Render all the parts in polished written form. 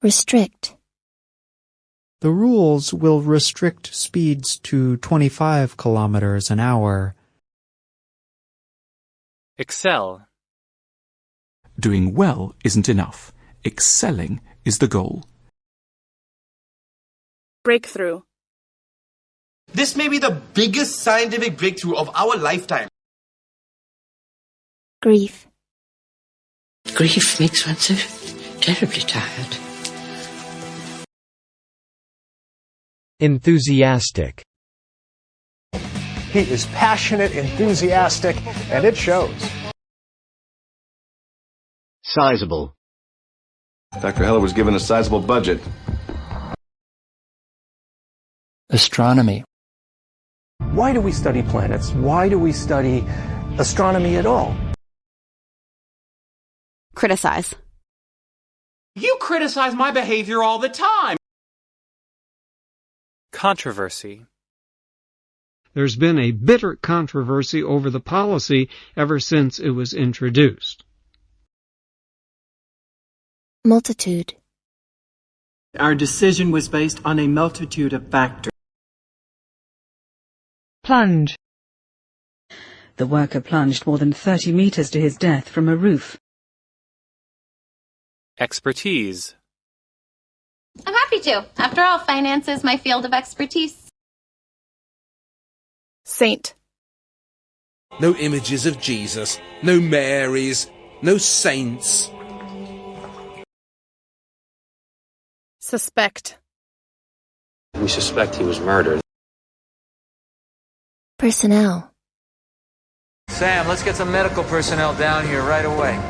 Restrict. The rules will restrict speeds to 25 kilometers an hour. Excel. Doing well isn't enough. Excelling is the goal. Breakthrough. This may be the biggest scientific breakthrough of our lifetime. Grief. Grief makes one so terribly tired. Enthusiastic. He is passionate, enthusiastic, and it shows. Sizable. Dr. Heller was given a sizable budget. Astronomy. Why do we study planets? Why do we study astronomy at all? Criticize. You criticize my behavior all the time. Controversy. There's been a bitter controversy over the policy ever since it was introduced. Multitude. Our decision was based on a multitude of factors. Plunge. The worker plunged more than 30 meters to his death from a roof. Expertise. I'm happy to. After all, finance is my field of expertise. Saint. No images of Jesus, no Marys, no saints. Suspect. We suspect he was murdered. Personnel. Sam, let's get some medical personnel down here right away.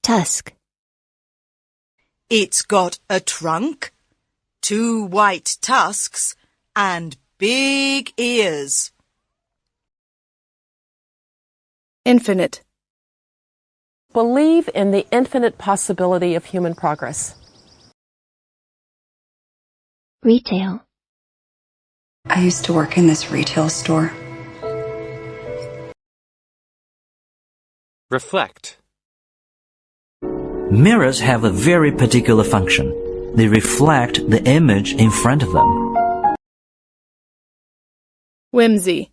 Tusk. It's got a trunk, 2 white tusks, and big ears. Infinite. Believe in the infinite possibility of human progress. Retail. I used to work in this retail store. Reflect. Mirrors have a very particular function. They reflect the image in front of them. Whimsy.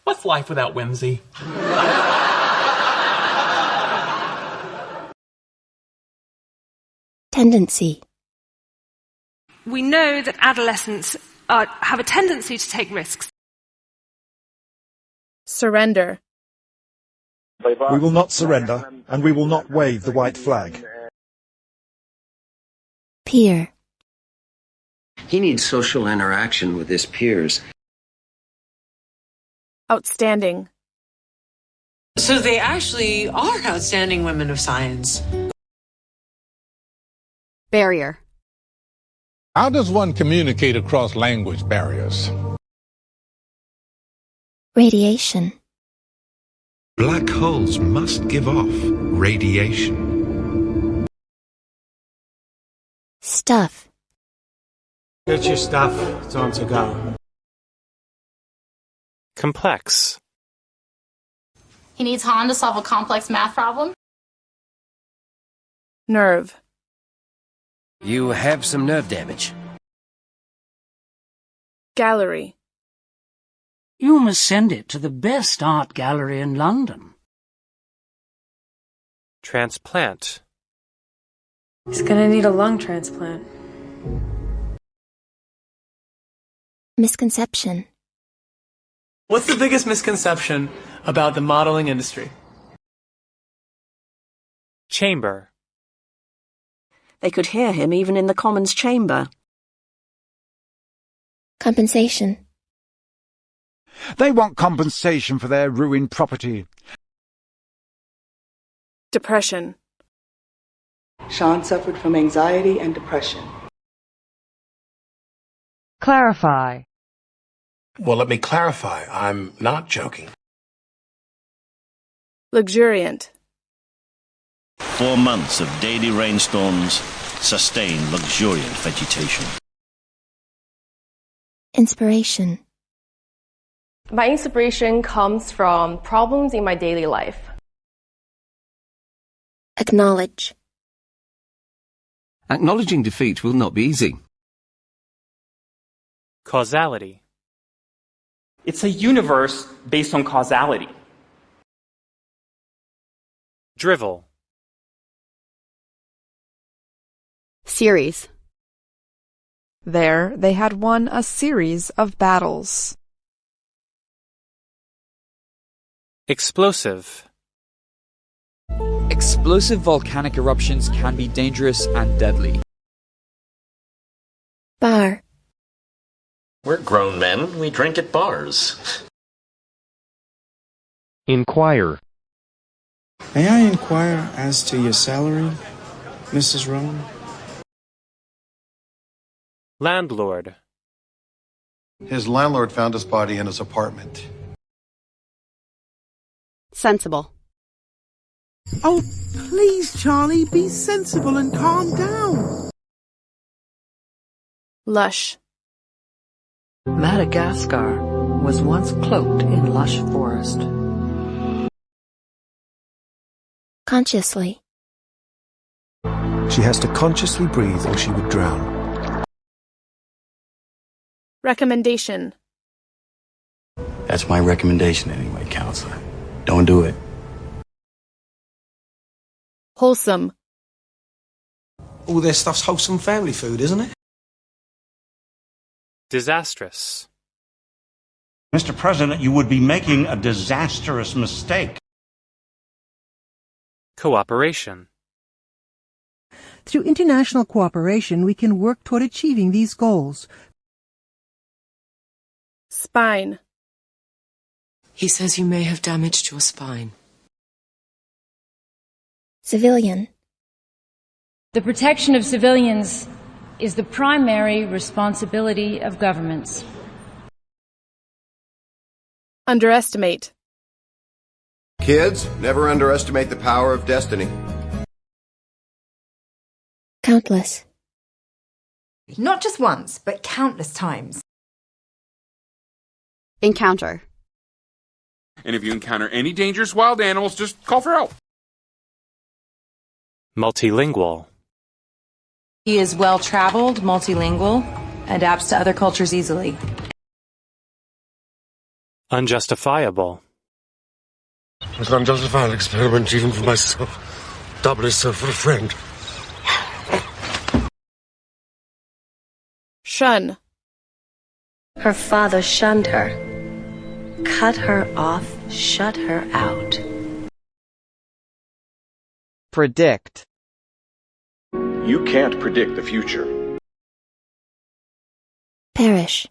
What's life without whimsy? Tendency. We know that adolescents have a tendency to take risks. Surrender. We will not surrender, and we will not wave the white flag. Peer. He needs social interaction with his peers. Outstanding. So they actually are outstanding women of science. Barrier. How does one communicate across language barriers? Radiation. Black holes must give off radiation. Stuff. Get your stuff. It's on to go. Complex. He needs Han to solve a complex math problem. Nerve. You have some nerve damage. Gallery. You must send it to the best art gallery in London. Transplant. He's gonna need a lung transplant. Misconception. What's the biggest misconception about the modeling industry? Chamber. They could hear him even in the Commons chamber. Compensation. They want compensation for their ruined property. Depression. Sean suffered from anxiety and depression. Clarify. Well, let me clarify. I'm not joking. Luxuriant. 4 months of daily rainstorms sustain luxuriant vegetation. Inspiration. My inspiration comes from problems in my daily life. Acknowledge. Acknowledging defeat will not be easy. Causality. It's a universe based on causality. Drivel. Series. There they had won a series of battles. Explosive. Explosive volcanic eruptions can be dangerous and deadly. Bar. We're grown men. We drink at bars. Inquire. May I inquire as to your salary, Mrs. Rowan? Landlord. His landlord found his body in his apartment. Sensible. Oh, please, Charlie, be sensible and calm down. Lush. Madagascar was once cloaked in lush forest. Consciously. She has to consciously breathe or she would drown. Recommendation. That's my recommendation anyway, counselor. Don't do it. Wholesome. All their stuff's wholesome family food, isn't it? Disastrous. Mr. President, you would be making a disastrous mistake. Cooperation. Through international cooperation, we can work toward achieving these goals. Spine. He says you may have damage to a spine. Civilian. The protection of civilians is the primary responsibility of governments. Underestimate. Kids, never underestimate the power of destiny. Countless. Not just once, but countless times. Encounter. And if you encounter any dangerous wild animals, just call for help. Multilingual. He is well-traveled, multilingual, adapts to other cultures easily. Unjustifiable. It's an unjustifiable experiment even for myself. Doubly so for a friend. Shun. Her father shunned her, cut her off, shut her out. Predict. You can't predict the future. Perish.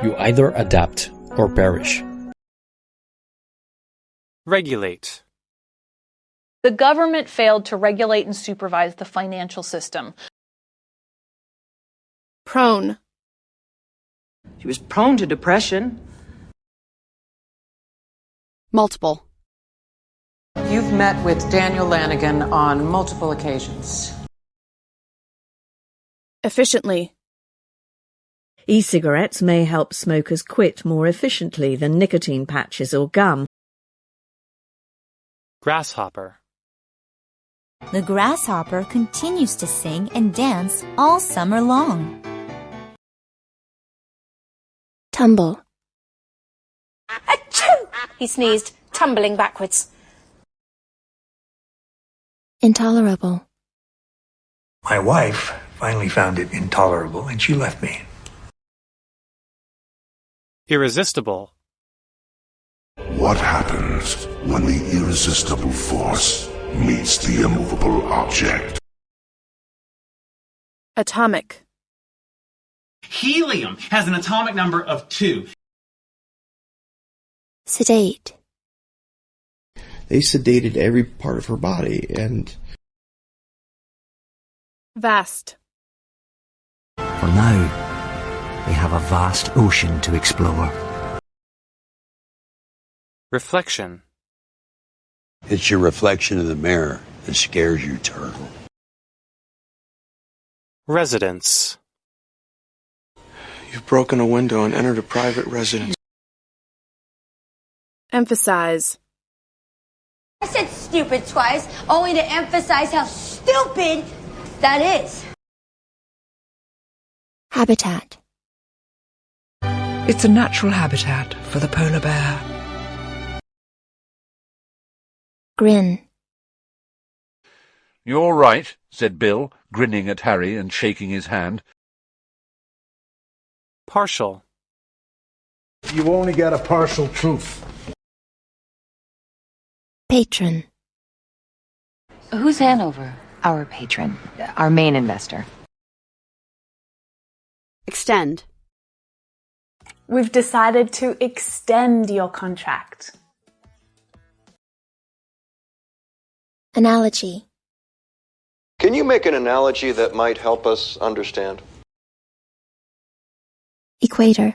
You either adapt or perish. Regulate. The government failed to regulate and supervise the financial system. Prone. She was prone to depression. Multiple. You've met with Daniel Lanigan on multiple occasions. Efficiently. E-cigarettes may help smokers quit more efficiently than nicotine patches or gum. Grasshopper. The grasshopper continues to sing and dance all summer long. Tumble. Achoo! He sneezed, tumbling backwards. Intolerable. My wife finally found it intolerable and she left me. Irresistible. What happens when the irresistible force meets the immovable object? Atomic. Helium has an atomic number of 2. Sedate. They sedated every part of her body and... Vast. For now, we have a vast ocean to explore. Reflection. It's your reflection in the mirror that scares you, turtle. Residence. You've broken a window and entered a private residence. Emphasize. I said stupid twice, only to emphasize how stupid That is. Habitat. It's a natural habitat for the polar bear. Grin. You're right, said Bill, grinning at Harry and shaking his hand. Partial. You only get a partial truth. Patron. Who's Hanover? Our patron. Our main investor. Extend. We've decided to extend your contract. Analogy. Can you make an analogy that might help us understand? Equator.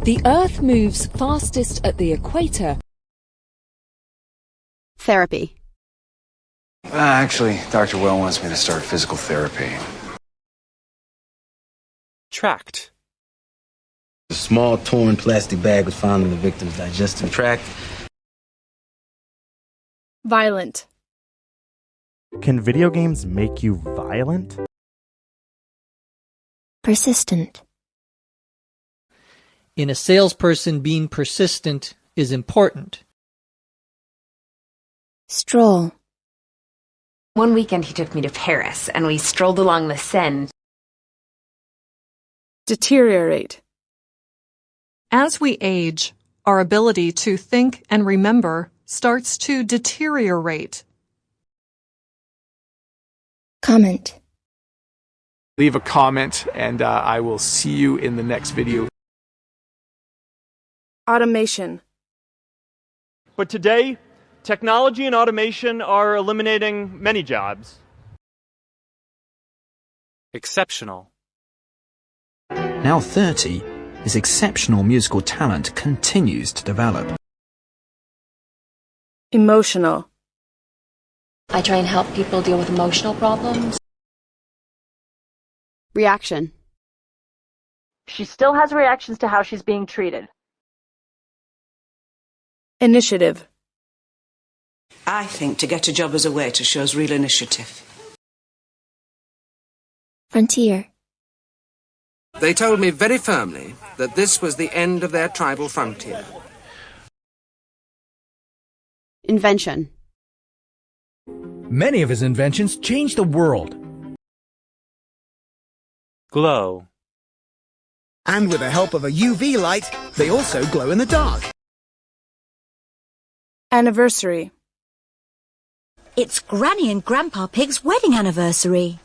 The Earth moves fastest at the equator. Therapy. Actually, Dr. Well wants me to start physical therapy. Tract. A small torn plastic bag was found in the victim's digestive tract. Violent. Can video games make you violent? Persistent. In a salesperson, being persistent is important. Stroll. One weekend he took me to Paris, and we strolled along the Seine. Deteriorate. As we age, our ability to think and remember starts to deteriorate. Comment. Leave a comment, and I will see you in the next video. Automation. But today, technology and automation are eliminating many jobs. Exceptional. Now 30, his exceptional musical talent continues to develop. Emotional. I try and help people deal with emotional problems. Reaction. She still has reactions to how she's being treated. Initiative. I think to get a job as a waiter shows real initiative. Frontier. They told me very firmly that this was the end of their tribal frontier. Invention. Many of his inventions changed the world. Glow. And with the help of a UV light, they also glow in the dark. Anniversary. It's Granny and Grandpa Pig's wedding anniversary.